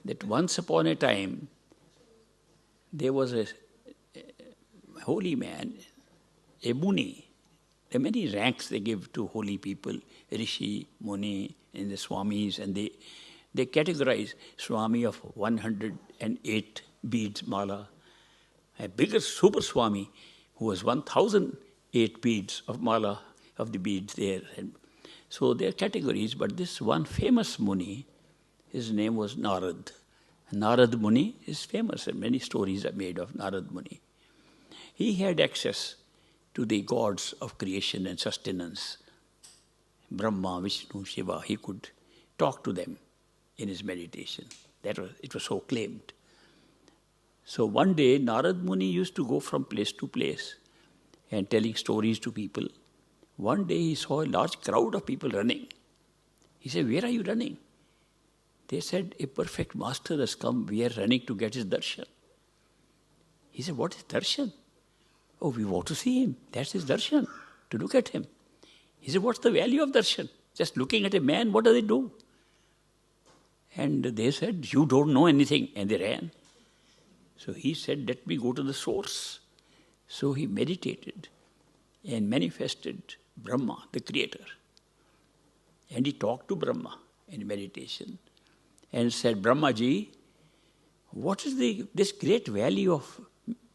that once upon a time, there was a holy man, a Muni. There are many ranks they give to holy people, Rishi, Muni, and the Swamis, and they categorize Swami of 108 beads mala, a bigger super Swami who was 1008 beads of mala of the beads there. And so there are categories, but this one famous Muni, his name was Narad. Narad Muni is famous, and many stories are made of Narad Muni. He had access to the gods of creation and sustenance, Brahma, Vishnu, Shiva. He could talk to them in his meditation. It was so claimed. So one day, Narad Muni used to go from place to place and telling stories to people. One day he saw a large crowd of people running. He said, "Where are you running?" They said, "A perfect master has come. We are running to get his darshan." He said, "What is darshan?" "Oh, we want to see him. That's his darshan, to look at him." He said, "What's the value of darshan? Just looking at a man, what does it do?" And they said, "You don't know anything." And they ran. So he said, "Let me go to the source." So he meditated and manifested Brahma, the creator. And he talked to Brahma in meditation and said, "Brahma Ji, what is this great value of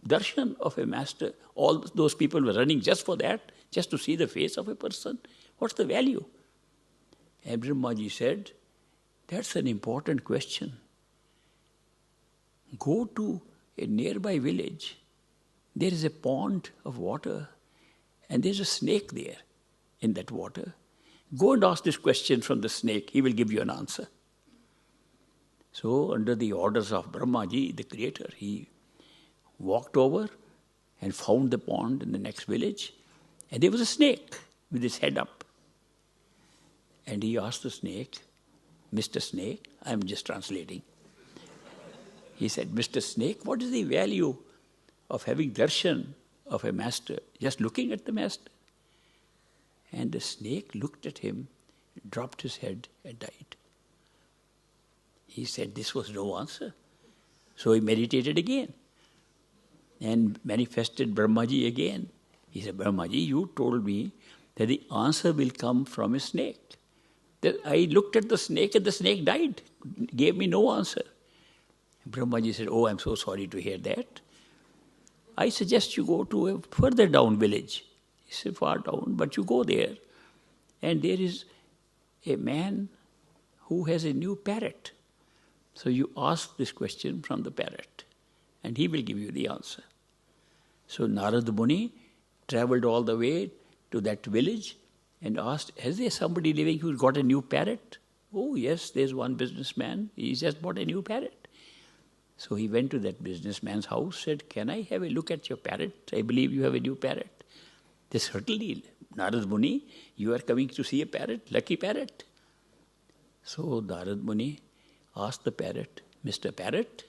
darshan of a master? All those people were running just for that, just to see the face of a person. What's the value?" And Brahma Ji said, "That's an important question. Go to a nearby village. There is a pond of water, and there's a snake there in that water. Go and ask this question from the snake. He will give you an answer." So, under the orders of Brahma Ji, the creator, he walked over and found the pond in the next village, and there was a snake with his head up. And he asked the snake, "Mr. Snake," I'm just translating. He said, "Mr. Snake, what is the value of having darshan of a master, just looking at the master?" And the snake looked at him, dropped his head, and died. He said this was no answer. So he meditated again and manifested Brahmaji again. He said, "Brahmaji, you told me that the answer will come from a snake. That I looked at the snake and the snake died, gave me no answer." Brahmaji said, "Oh, I'm so sorry to hear that. I suggest you go to a further down village." He said, "Far down, but you go there, and there is a man who has a new parrot. So you ask this question from the parrot, and he will give you the answer." So Narad Muni traveled all the way to that village and asked, "Is there somebody living who's got a new parrot?" "Oh, yes, there's one businessman. He's just bought a new parrot." So he went to that businessman's house, said, "Can I have a look at your parrot? I believe you have a new parrot." They said, "Certainly, Narad Muni, you are coming to see a parrot, lucky parrot." So Narad Muni asked the parrot, "Mr. Parrot,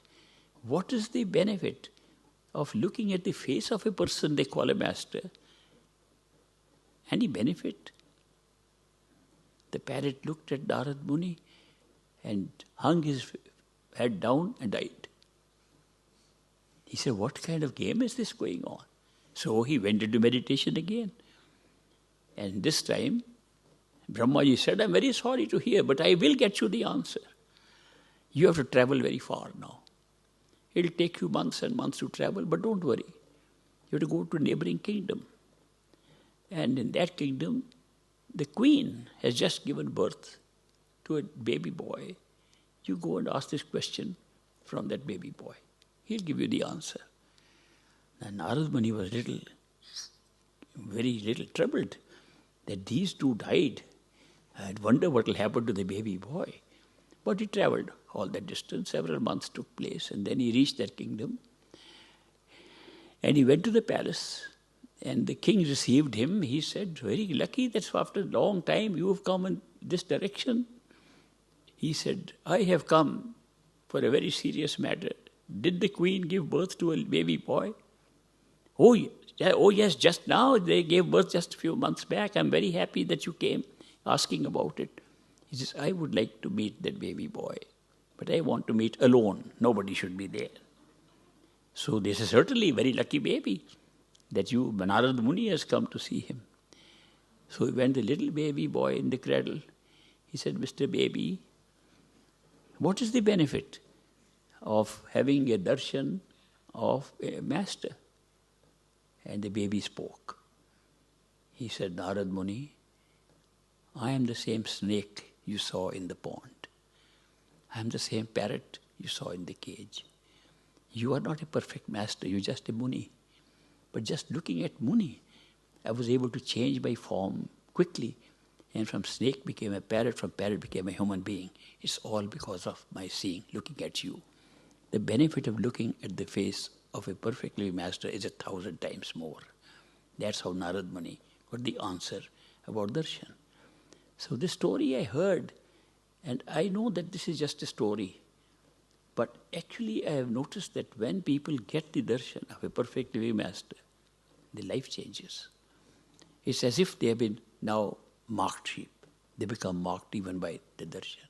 what is the benefit of looking at the face of a person they call a master? Any benefit?" The parrot looked at Narad Muni and hung his head down and died. He said, "What kind of game is this going on?" So he went into meditation again. And this time, Brahmaji said, "I'm very sorry to hear, but I will get you the answer. You have to travel very far now. It'll take you months and months to travel, but don't worry. You have to go to a neighboring kingdom. And in that kingdom, the queen has just given birth to a baby boy. You go and ask this question from that baby boy. He'll give you the answer." Now Narad Muni was very little troubled that these two died. I'd wonder what will happen to the baby boy. But he traveled all that distance, several months took place, and then he reached that kingdom. And he went to the palace, and the king received him. He said, "Very lucky that after a long time you have come in this direction." He said, "I have come for a very serious matter. Did the queen give birth to a baby boy?" Oh, yes, just now. They gave birth just a few months back. I'm very happy that you came asking about it." He says, "I would like to meet that baby boy." but I want to meet alone. Nobody should be there. So this is certainly a very lucky baby that Narad Muni has come to see him. So when the little baby boy in the cradle, he said, Mr. Baby, what is the benefit of having a darshan of a master? And the baby spoke. He said, Narad Muni, I am the same snake you saw in the pond. I am the same parrot you saw in the cage. You are not a perfect master, you're just a Muni. But just looking at Muni, I was able to change my form quickly. And from snake became a parrot, from parrot became a human being. It's all because of my seeing, looking at you. The benefit of looking at the face of a perfect living master is 1,000 times more. That's how Narad Muni got the answer about darshan. So this story I heard, and I know that this is just a story. But actually I have noticed that when people get the darshan of a perfect living master, their life changes. It's as if they have been now marked sheep. They become marked even by the darshan.